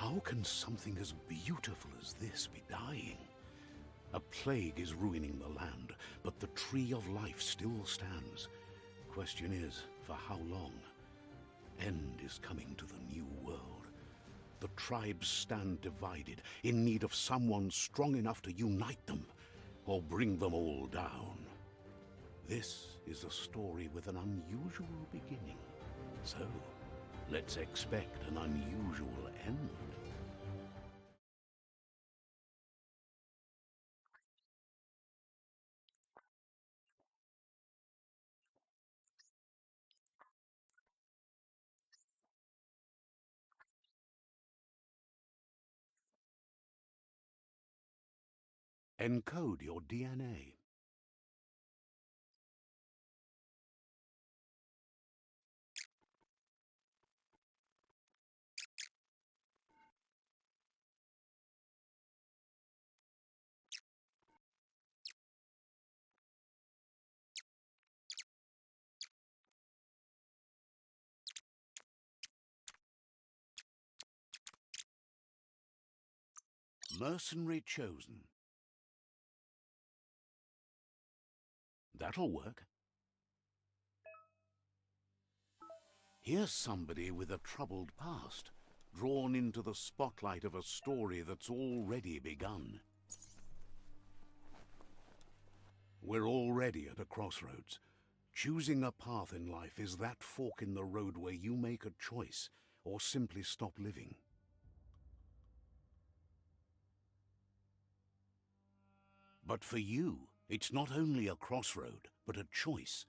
How can something as beautiful as this be dying? A plague is ruining the land, but the tree of life still stands. Question is, for how long? End is coming to the new world. The tribes stand divided, in need of someone strong enough to unite them, or bring them all down. This is a story with an unusual beginning. So, let's expect an unusual end. Encode your DNA. Mercenary chosen. That'll work. Here's somebody with a troubled past, drawn into the spotlight of a story that's already begun. We're already at a crossroads. Choosing a path in life is that fork in the road where you make a choice, or simply stop living. But for you, it's not only a crossroad, but a choice.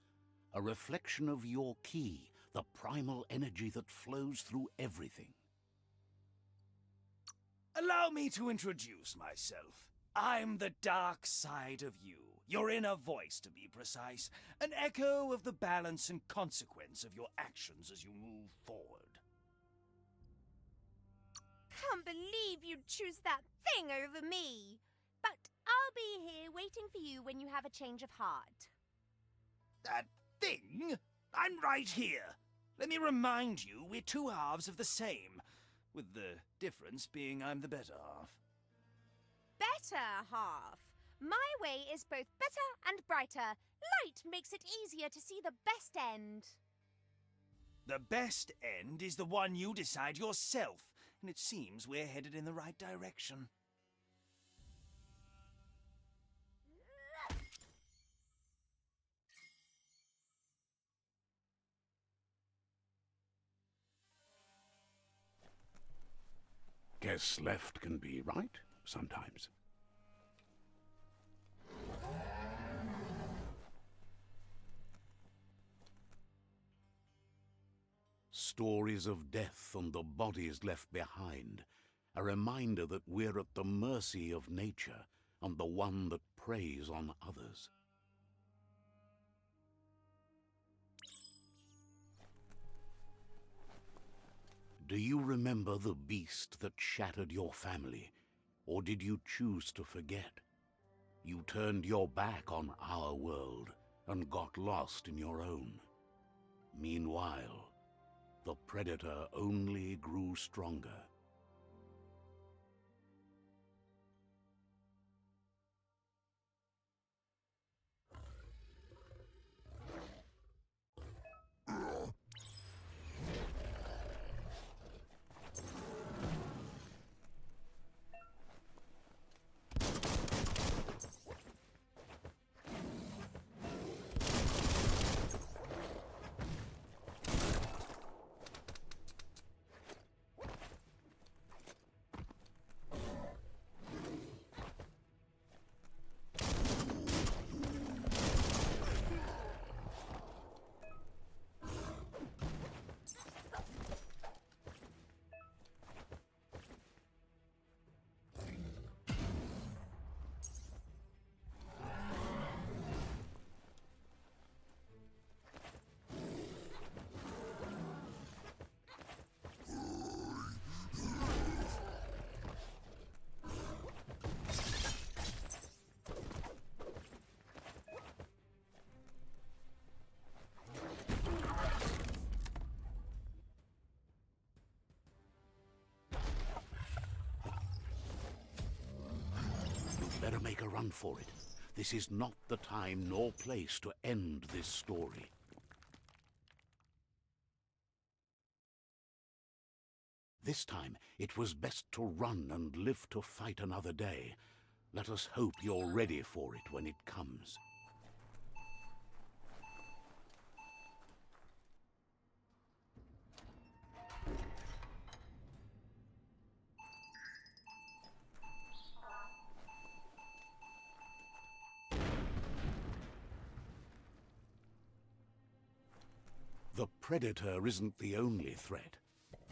A reflection of your key, the primal energy that flows through everything. Allow me to introduce myself. I'm the dark side of you, your inner voice to be precise, an echo of the balance and consequence of your actions as you move forward. Can't believe you'd choose that thing over me. But I'll be here waiting for you when you have a change of heart. That thing? I'm right here. Let me remind you, we're two halves of the same, with the difference being I'm the better half. Better half. My way is both better and brighter. Light makes it easier to see the best end. The best end is the one you decide yourself, and it seems we're headed in the right direction. Guess left can be right, sometimes. Stories of death and the bodies left behind. A reminder that we're at the mercy of nature and the one that preys on others. Do you remember the beast that shattered your family? Or did you choose to forget? You turned your back on our world and got lost in your own. Meanwhile, the predator only grew stronger. make a run for it. This is not the time nor place to end this story. This time, it was best to run and live to fight another day. Let us hope you're ready for it when it comes. The predator isn't the only threat.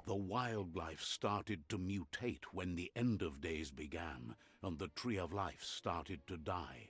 The wildlife started to mutate when the end of days began, and the Tree of Life started to die.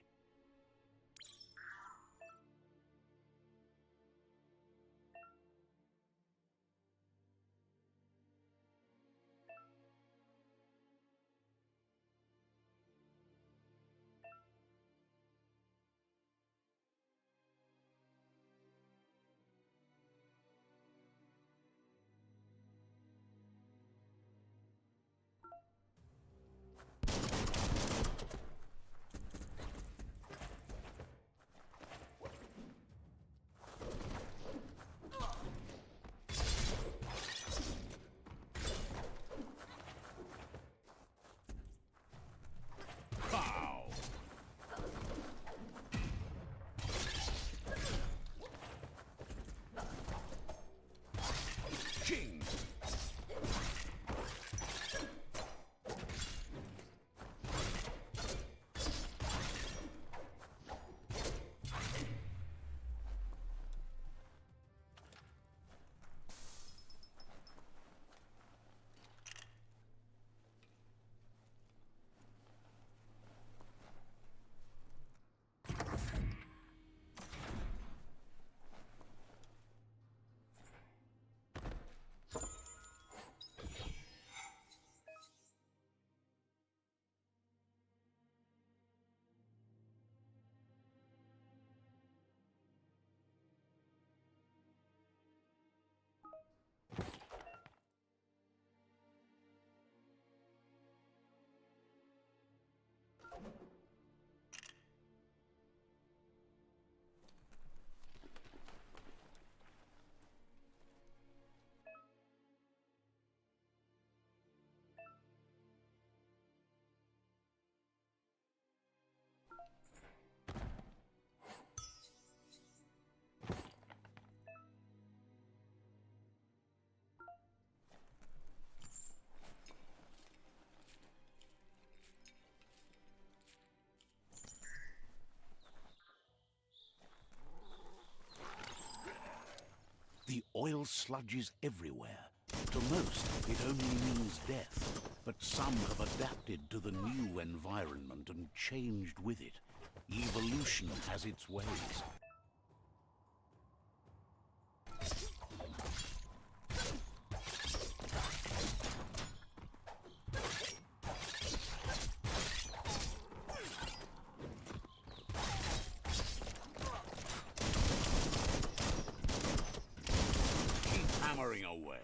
The oil sludges everywhere. To most, it only means death, but some have adapted to the new environment and changed with it. Evolution has its ways. Hammering away.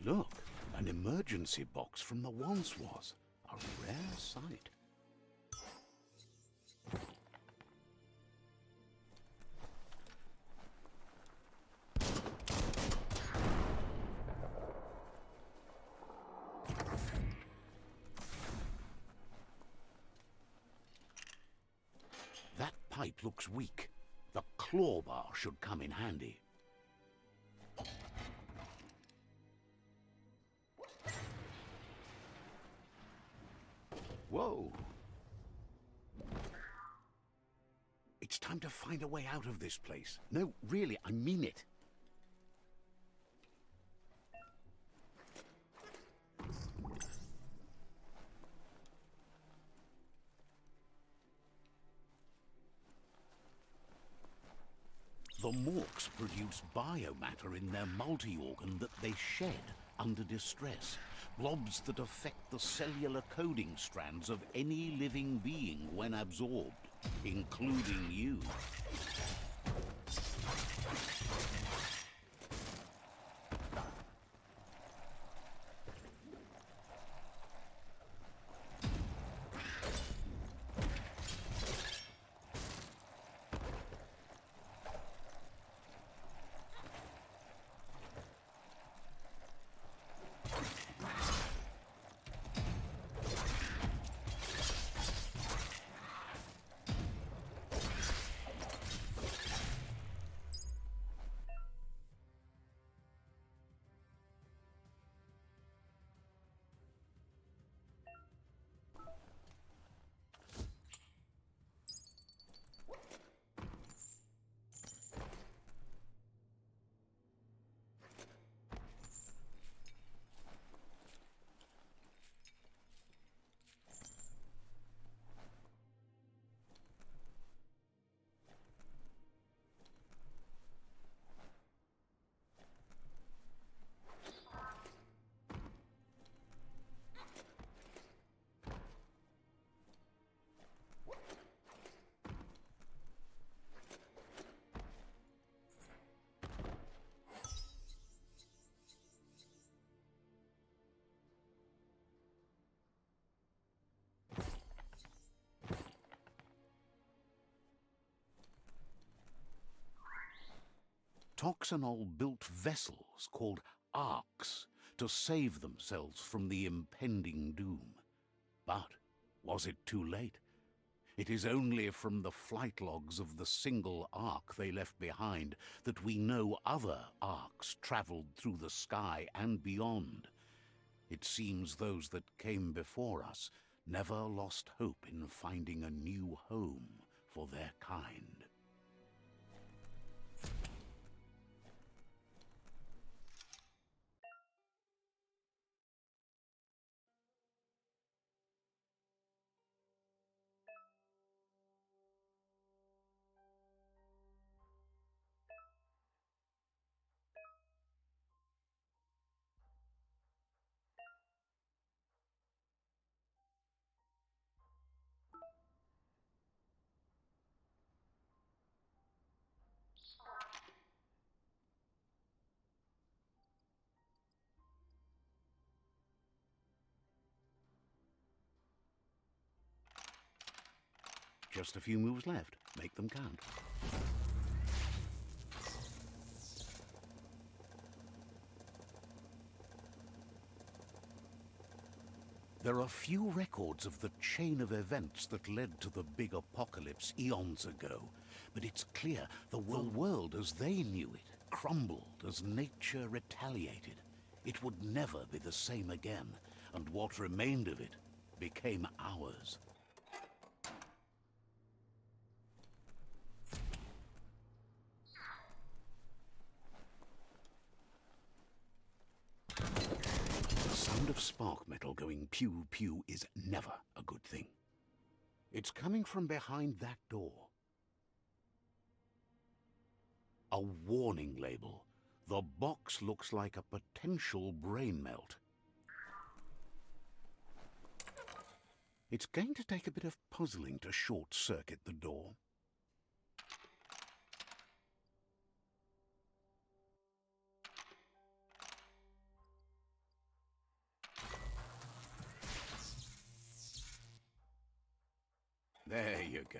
Look, an emergency box from the once was. A rare sight. That pipe looks weak. The claw bar should come in handy. Whoa! It's time to find a way out of this place. No, really, I mean it. The Morks produce biomatter in their multi-organ that they shed under distress. Blobs that affect the cellular coding strands of any living being when absorbed, including you. Toxanol built vessels called arks to save themselves from the impending doom. But was it too late? It is only from the flight logs of the single ark they left behind that we know other arks traveled through the sky and beyond. It seems those that came before us never lost hope in finding a new home for their kind. Just a few moves left. Make them count. There are few records of the chain of events that led to the big apocalypse eons ago, but it's clear the world as they knew it crumbled as nature retaliated. It would never be the same again, and what remained of it became ours. The sound of spark metal going pew-pew is never a good thing. It's coming from behind that door. A warning label. The box looks like a potential brain melt. It's going to take a bit of puzzling to short-circuit the door. you go.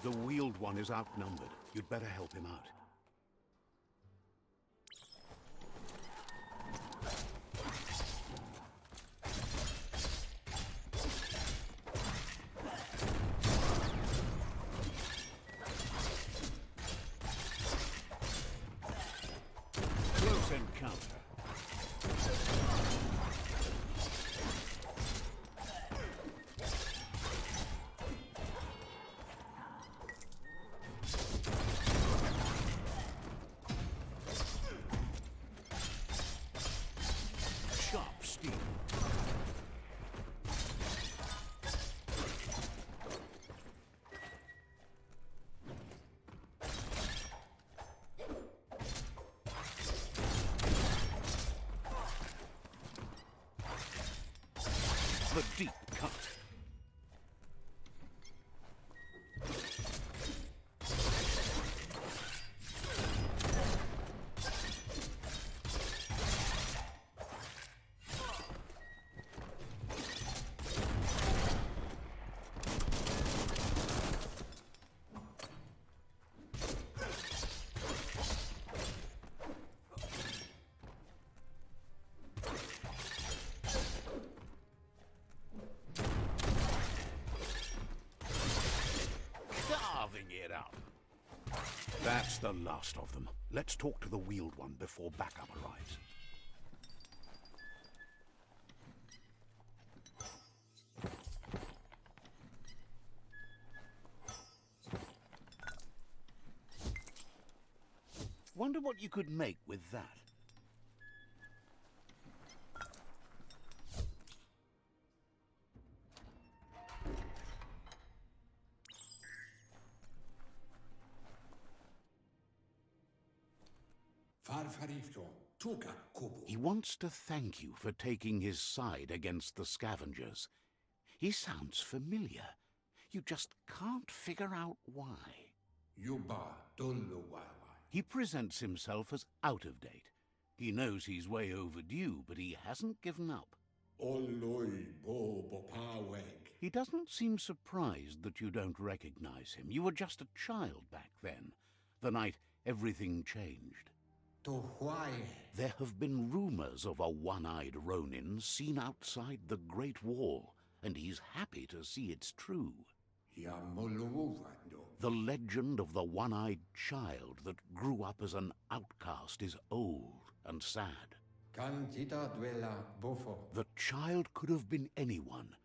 The Wheeled One is outnumbered. You'd better help him out. Close encounter. Sharp steel. The deep cut. Carving it up. That's the last of them. Let's talk to the Wheeled One before backup arrives. Wonder what you could make with that. He wants to thank you for taking his side against the scavengers. He sounds familiar. You just can't figure out why. He presents himself as out of date. He knows he's way overdue, but he hasn't given up. He doesn't seem surprised that you don't recognize him. You were just a child back then, the night everything changed. There have been rumors of a one-eyed Ronin seen outside the Great Wall, and he's happy to see it's true. The legend of the one-eyed child that grew up as an outcast is old and sad. The child could have been anyone,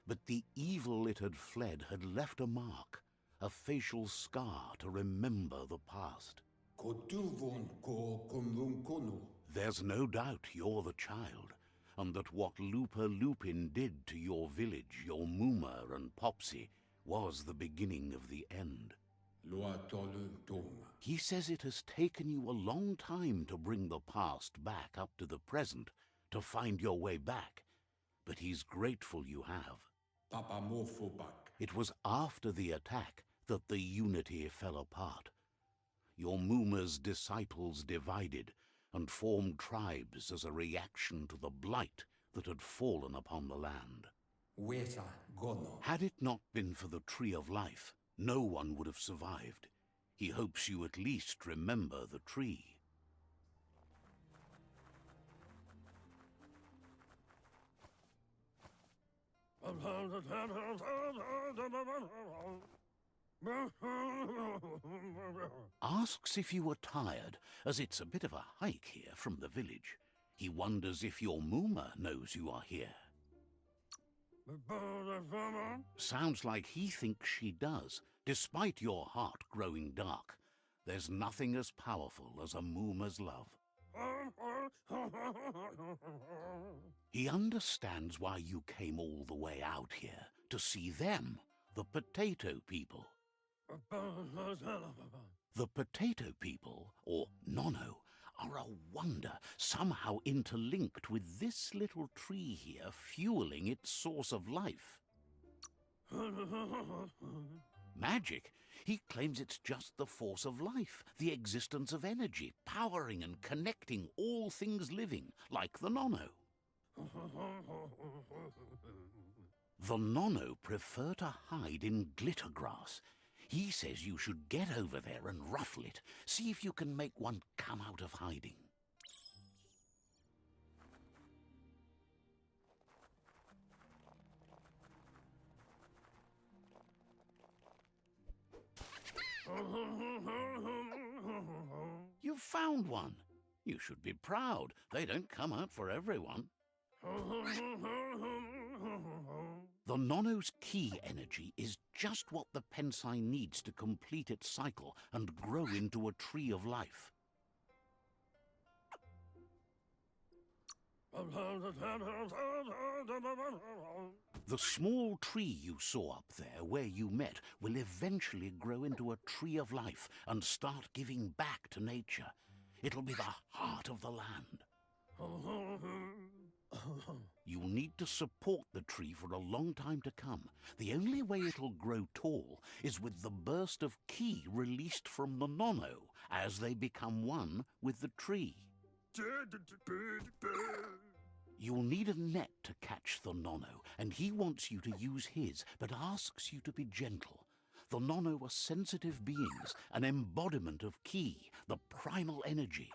but the evil it had fled had left a mark, a facial scar to remember the past. There's no doubt you're the child, and that what Lupa Lupin did to your village, your Muma and Popsy, was the beginning of the end. He says it has taken you a long time to bring the past back up to the present, to find your way back, but he's grateful you have. It was after the attack that the unity fell apart. Your Muma's disciples divided and formed tribes as a reaction to the blight that had fallen upon the land. Had it not been for the Tree of Life, no one would have survived. He hopes you at least remember the tree. Asks if you were tired, as it's a bit of a hike here from the village. He wonders if your Muma knows you are here. Sounds like he thinks she does, despite your heart growing dark. There's nothing as powerful as a Muma's love. He understands why you came all the way out here, to see them, the Potato People. The Potato People, or Nono, are You're a wonder, somehow interlinked with this little tree here, fueling its source of life. Magic? He claims it's just the force of life, the existence of energy, powering and connecting all things living, like the Nono. The Nono prefer to hide in glitter grass. He says you should get over there and ruffle it. See if you can make one come out of hiding. You've found one. You should be proud. They don't come out for everyone. The Nono's key energy is just what the Pensai needs to complete its cycle and grow into a tree of life. The small tree you saw up there where you met will eventually grow into a tree of life and start giving back to nature. It'll be the heart of the land. You'll need to support the tree for a long time to come. The only way it'll grow tall is with the burst of ki released from the Nono as they become one with the tree. You'll need a net to catch the Nono, and he wants you to use his, but asks you to be gentle. The Nono are sensitive beings, an embodiment of ki, the primal energy.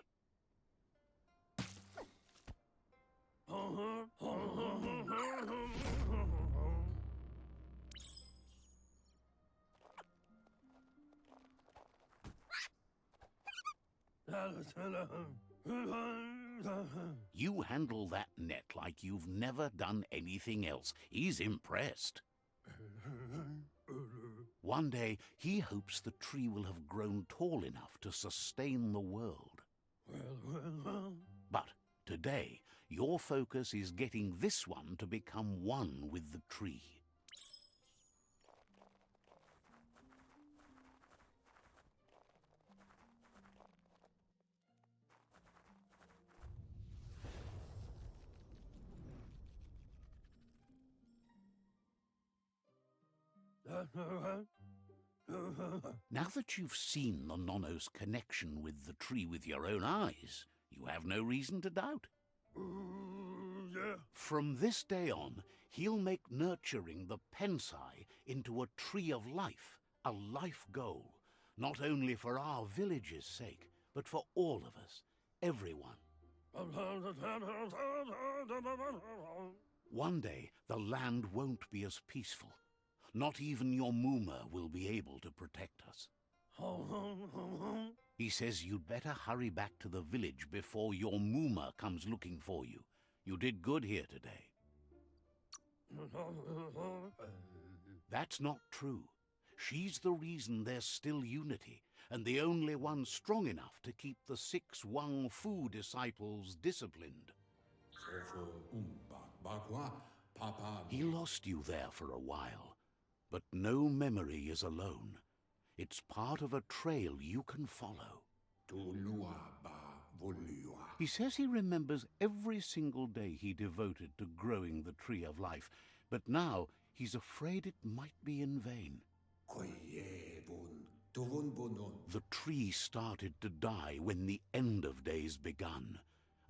You handle that net like you've never done anything else. He's impressed. One day, he hopes the tree will have grown tall enough to sustain the world. But today, your focus is getting this one to become one with the tree. Now that you've seen the Nono's connection with the tree with your own eyes, you have no reason to doubt. From this day on, he'll make nurturing the Pensai into a tree of life, a life goal, not only for our village's sake, but for all of us, everyone. One day, the land won't be as peaceful. Not even your Moomer will be able to protect us. He says you'd better hurry back to the village before your Moomer comes looking for you. You did good here today. That's not true. She's the reason there's still unity, and the only one strong enough to keep the 6 Wang Fu disciples disciplined. He lost you there for a while. But no memory is alone. It's part of a trail you can follow. He says he remembers every single day he devoted to growing the tree of life, but now he's afraid it might be in vain. The tree started to die when the end of days begun,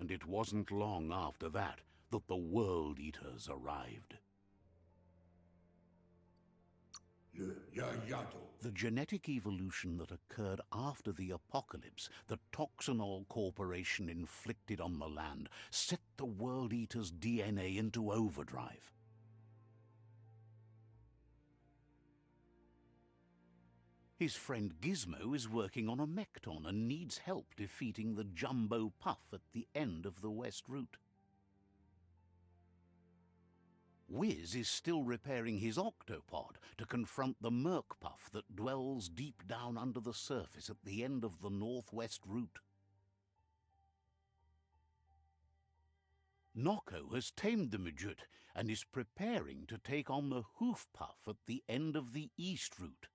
and it wasn't long after that that the World Eaters arrived. The genetic evolution that occurred after the apocalypse the Toxanol Corporation inflicted on the land set the World Eater's DNA into overdrive. His friend Gizmo is working on a Mekton and needs help defeating the Jumbo Puff at the end of the West Route. Wiz is still repairing his octopod to confront the Merc Puff that dwells deep down under the surface at the end of the Northwest Route. Nocco has tamed the Midget and is preparing to take on the Hoof Puff at the end of the East Route.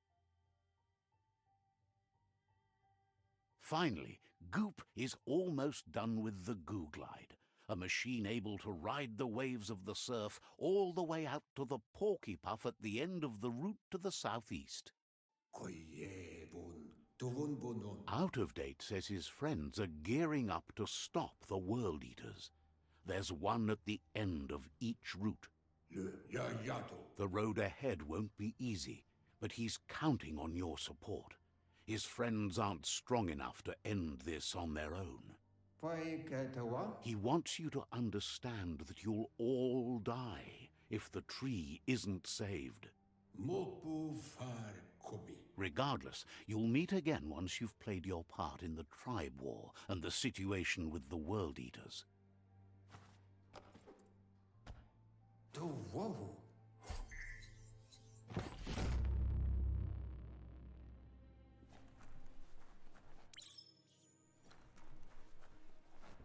Finally, Goop is almost done with the Goo Glide, a machine able to ride the waves of the surf all the way out to the Porky Puff at the end of the route to the southeast. Out of Date says his friends are gearing up to stop the World Eaters. There's one at the end of each route. The road ahead won't be easy, but he's counting on your support. His friends aren't strong enough to end this on their own. He wants you to understand that you'll all die if the tree isn't saved. Regardless, you'll meet again once you've played your part in the tribe war and the situation with the World Eaters.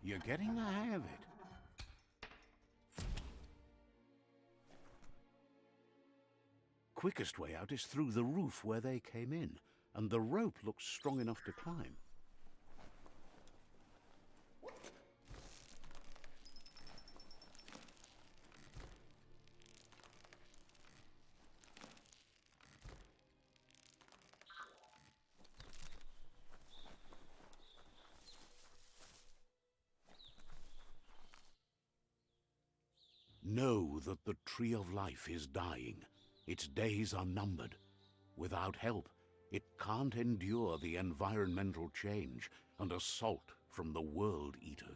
You're getting the hang of it. Quickest way out is through the roof where they came in, and the rope looks strong enough to climb. Know that the Tree of Life is dying. Its days are numbered. Without help, it can't endure the environmental change and assault from the World Eaters.